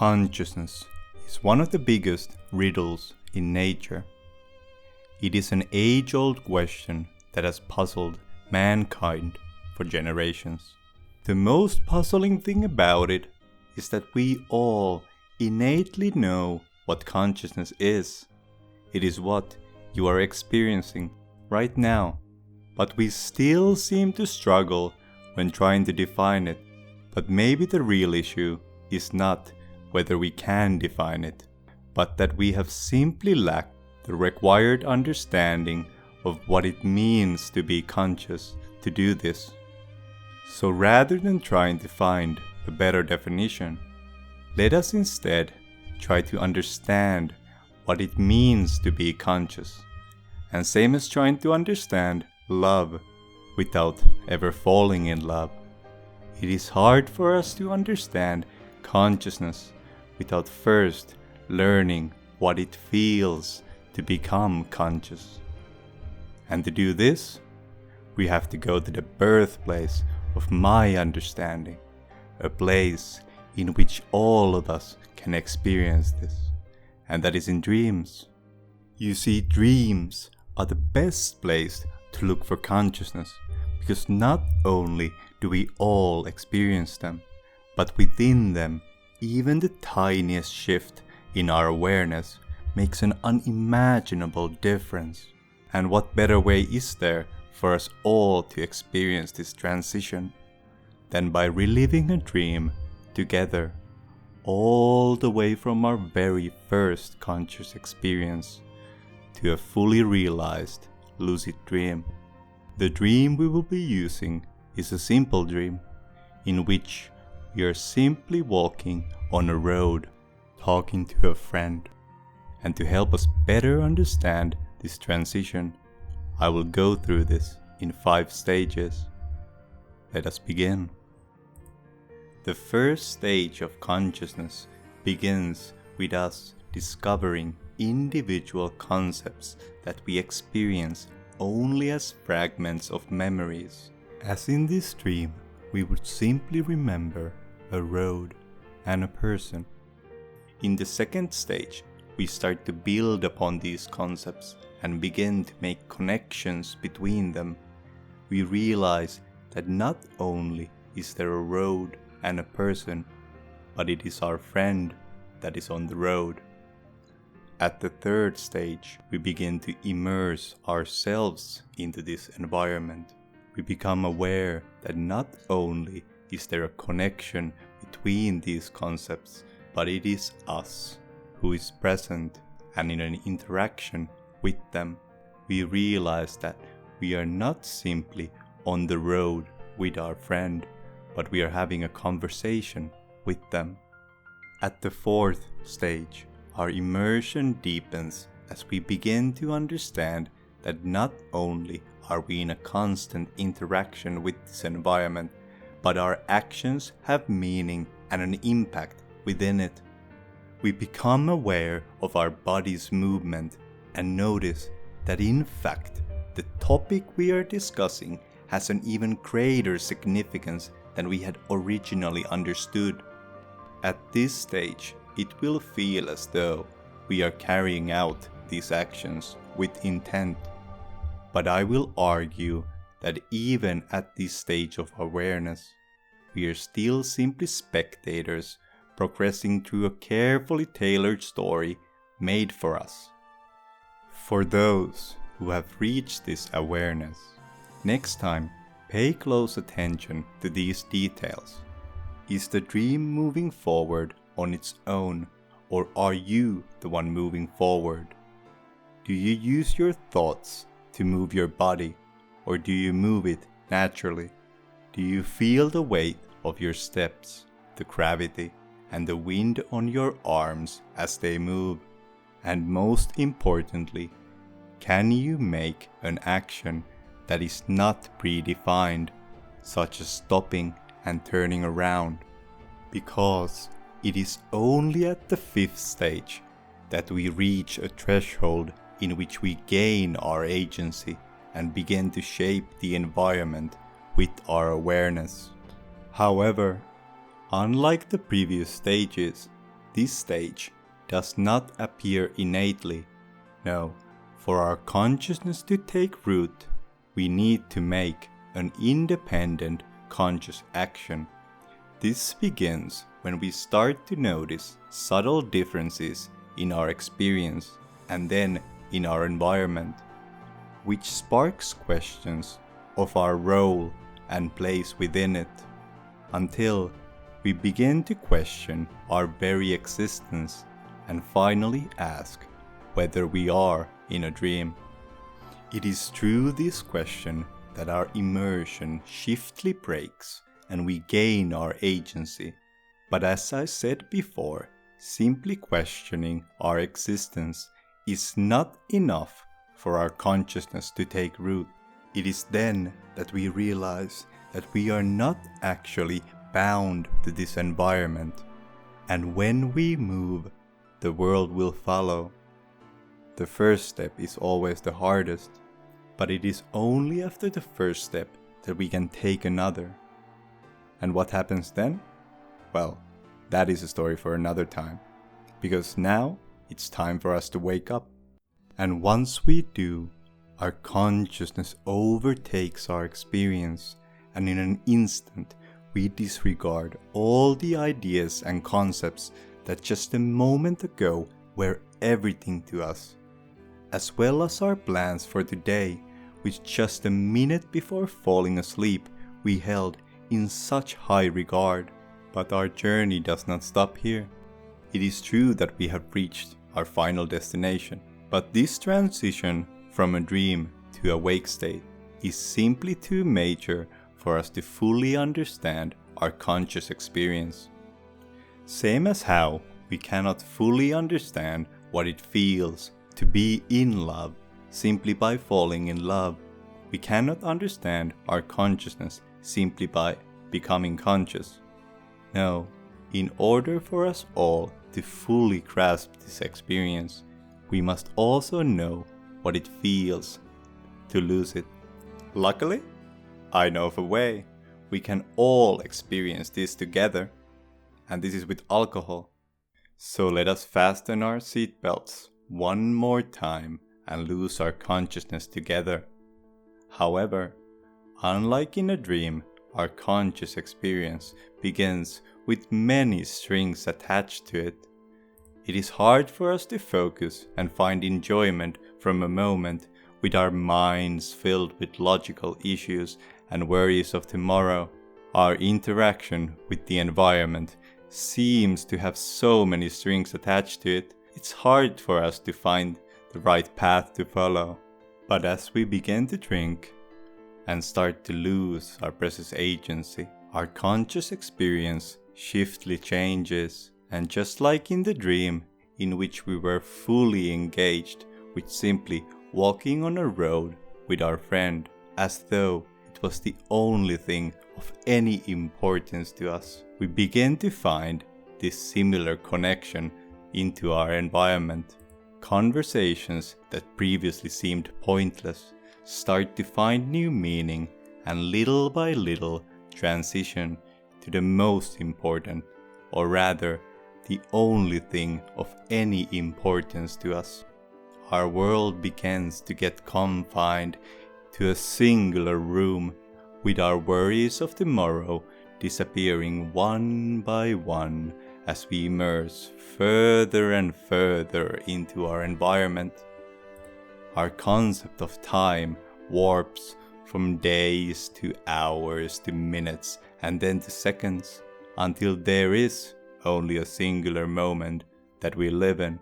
Consciousness is one of the biggest riddles in nature. It is an age-old question that has puzzled mankind for generations. The most puzzling thing about it is that we all innately know what consciousness is. It is what you are experiencing right now, but we still seem to struggle when trying to define it. But maybe the real issue is not whether we can define it, but that we have simply lacked the required understanding of what it means to be conscious to do this. So rather than trying to find a better definition, let us instead try to understand what it means to be conscious. And same as trying to understand love without ever falling in love. It is hard for us to understand consciousness without first learning what it feels to become conscious. And to do this, we have to go to the birthplace of my understanding, a place in which all of us can experience this, and that is in dreams. You see, dreams are the best place to look for consciousness, because not only do we all experience them, but within them, even the tiniest shift in our awareness makes an unimaginable difference. And what better way is there for us all to experience this transition than by reliving a dream together, all the way from our very first conscious experience to a fully realized lucid dream. The dream we will be using is a simple dream in which we are simply walking on a road, talking to a friend. And to help us better understand this transition, I will go through this in 5 stages. Let us begin. The first stage of consciousness begins with us discovering individual concepts that we experience only as fragments of memories. As in this dream, we would simply remember a road and a person. In the second stage, we start to build upon these concepts and begin to make connections between them. We realize that not only is there a road and a person, but it is our friend that is on the road. At the third stage, we begin to immerse ourselves into this environment. We become aware that not only is there a connection between these concepts, but it is us who is present and in an interaction with them. We realize that we are not simply on the road with our friend, but we are having a conversation with them. At the fourth stage, our immersion deepens as we begin to understand that not only are we in a constant interaction with this environment, but our actions have meaning and an impact within it. We become aware of our body's movement and notice that in fact, the topic we are discussing has an even greater significance than we had originally understood. At this stage, it will feel as though we are carrying out these actions with intent. But I will argue that even at this stage of awareness, we are still simply spectators progressing through a carefully tailored story made for us. For those who have reached this awareness, next time pay close attention to these details. Is the dream moving forward on its own, or are you the one moving forward? Do you use your thoughts to move your body, or do you move it naturally? Do you feel the weight of your steps, the gravity, and the wind on your arms as they move? And most importantly, can you make an action that is not predefined, such as stopping and turning around? Because it is only at the 5th stage that we reach a threshold in which we gain our agency and begin to shape the environment with our awareness. However, unlike the previous stages, This stage does not appear innately. No, for our consciousness to take root, we need to make an independent conscious action. This begins when we start to notice subtle differences in our experience and then in our environment, which sparks questions of our role and place within it, until we begin to question our very existence and finally ask whether we are in a dream. It is through this question that our immersion shiftly breaks and we gain our agency. But as I said before, simply questioning our existence is not enough for our consciousness to take root. It is then that we realize that we are not actually bound to this environment, and when we move, the world will follow. The first step is always the hardest, but it is only after the first step that we can take another. And what happens then? Well, that is a story for another time, because now it's time for us to wake up. And once we do, our consciousness overtakes our experience, and in an instant we disregard all the ideas and concepts that just a moment ago were everything to us, as well as our plans for today, which just a minute before falling asleep we held in such high regard. But our journey does not stop here. It is true that we have reached our final destination, but this transition from a dream to a wake state is simply too major for us to fully understand our conscious experience. Same as how we cannot fully understand what it feels to be in love simply by falling in love. We cannot understand our consciousness simply by becoming conscious. No, in order for us all to fully grasp this experience, we must also know what it feels to lose it. Luckily, I know of a way we can all experience this together, and this is with alcohol. So let us fasten our seatbelts one more time and lose our consciousness together. However, unlike in a dream, our conscious experience begins with many strings attached to it. It is hard for us to focus and find enjoyment from a moment with our minds filled with logical issues and worries of tomorrow. Our interaction with the environment seems to have so many strings attached to it. It's hard for us to find the right path to follow. But as we begin to drink and start to lose our precious agency, our conscious experience shiftly changes, and just like in the dream in which we were fully engaged with simply walking on a road with our friend, as though it was the only thing of any importance to us, we begin to find this similar connection into our environment. Conversations that previously seemed pointless start to find new meaning, and little by little transition to the most important, or rather the only thing of any importance to us. Our world begins to get confined to a singular room, with our worries of tomorrow disappearing one by one as we immerse further and further into our environment. Our concept of time warps from days to hours to minutes and then to seconds, until there is only a singular moment that we live in.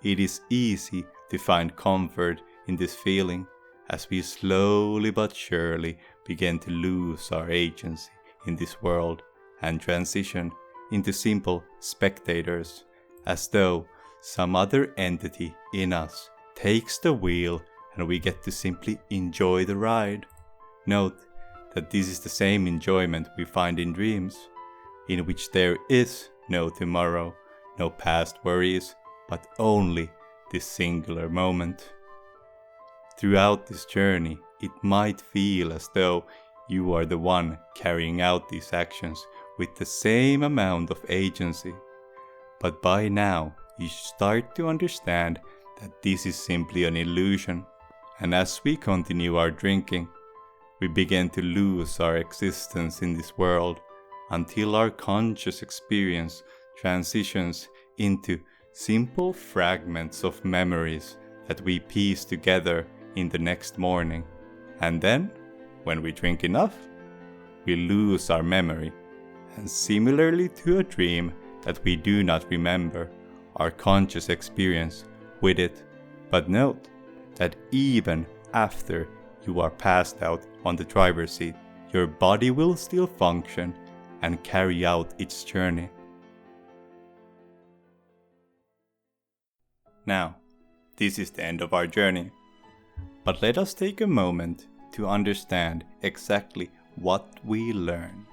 It is easy to find comfort in this feeling as we slowly but surely begin to lose our agency in this world and transition into simple spectators, as though some other entity in us takes the wheel and we get to simply enjoy the ride. Note that this is the same enjoyment we find in dreams, in which there is no tomorrow, no past worries, but only this singular moment. Throughout this journey, it might feel as though you are the one carrying out these actions with the same amount of agency, But by now, you start to understand that this is simply an illusion. And as we continue our drinking, we begin to lose our existence in this world until our conscious experience transitions into simple fragments of memories that we piece together in the next morning. And then, when we drink enough, we lose our memory. And similarly to a dream that we do not remember, our conscious experience with it. But note that even after you are passed out on the driver's seat, your body will still function and carry out its journey. Now, this is the end of our journey. But let us take a moment to understand exactly what we learned.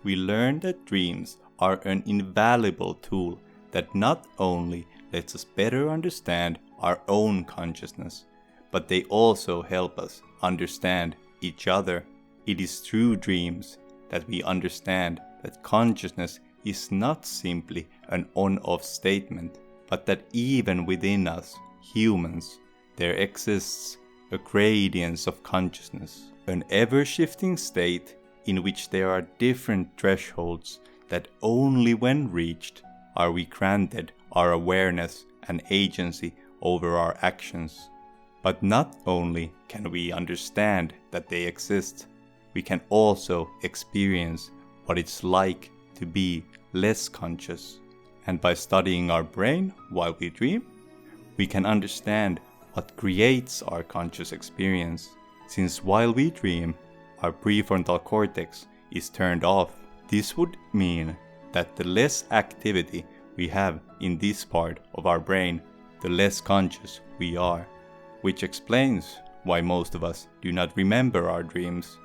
We learned that dreams are an invaluable tool that not only lets us better understand our own consciousness, but they also help us understand each other. It is through dreams that we understand that consciousness is not simply an on-off statement, but that even within us, humans, there exists a gradience of consciousness, an ever-shifting state in which there are different thresholds that only when reached are we granted our awareness and agency over our actions. But not only can we understand that they exist, we can also experience what it's like to be less conscious. And by studying our brain while we dream, we can understand what creates our conscious experience. Since while we dream, our prefrontal cortex is turned off. This would mean that the less activity we have in this part of our brain, the less conscious we are, which explains why most of us do not remember our dreams,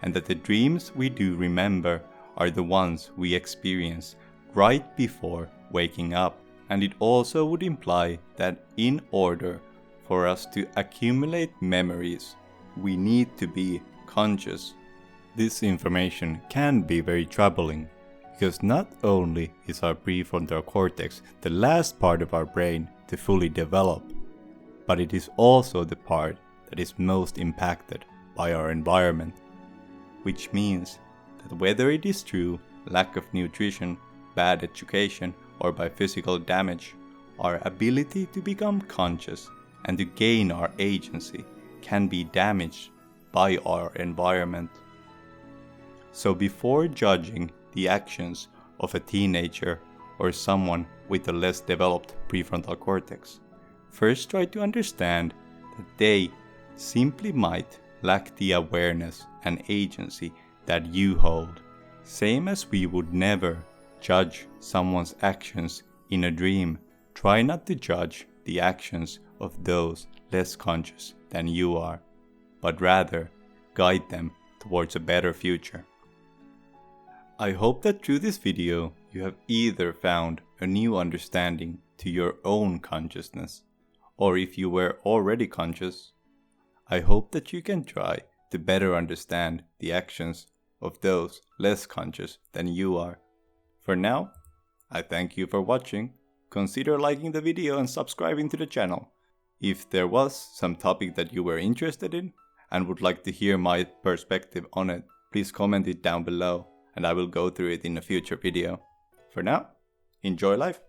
and that the dreams we do remember are the ones we experience right before waking up. And it also would imply that in order for us to accumulate memories, we need to be conscious. This information can be very troubling, because not only is our prefrontal cortex the last part of our brain to fully develop, but it is also the part that is most impacted by our environment. Which means that whether it is through lack of nutrition, bad education, or by physical damage, our ability to become conscious and to gain our agency can be damaged by our environment. So before judging the actions of a teenager or someone with a less developed prefrontal cortex, first try to understand that they simply might lack the awareness and agency that you hold. Same as we would never judge someone's actions in a dream, try not to judge the actions of those less conscious than you are, but rather guide them towards a better future. I hope that through this video you have either found a new understanding to your own consciousness, or if you were already conscious, I hope that you can try to better understand the actions of those less conscious than you are. For now, I thank you for watching. Consider liking the video and subscribing to the channel. If there was some topic that you were interested in and would like to hear my perspective on it, please comment it down below and I will go through it in a future video. For now, enjoy life!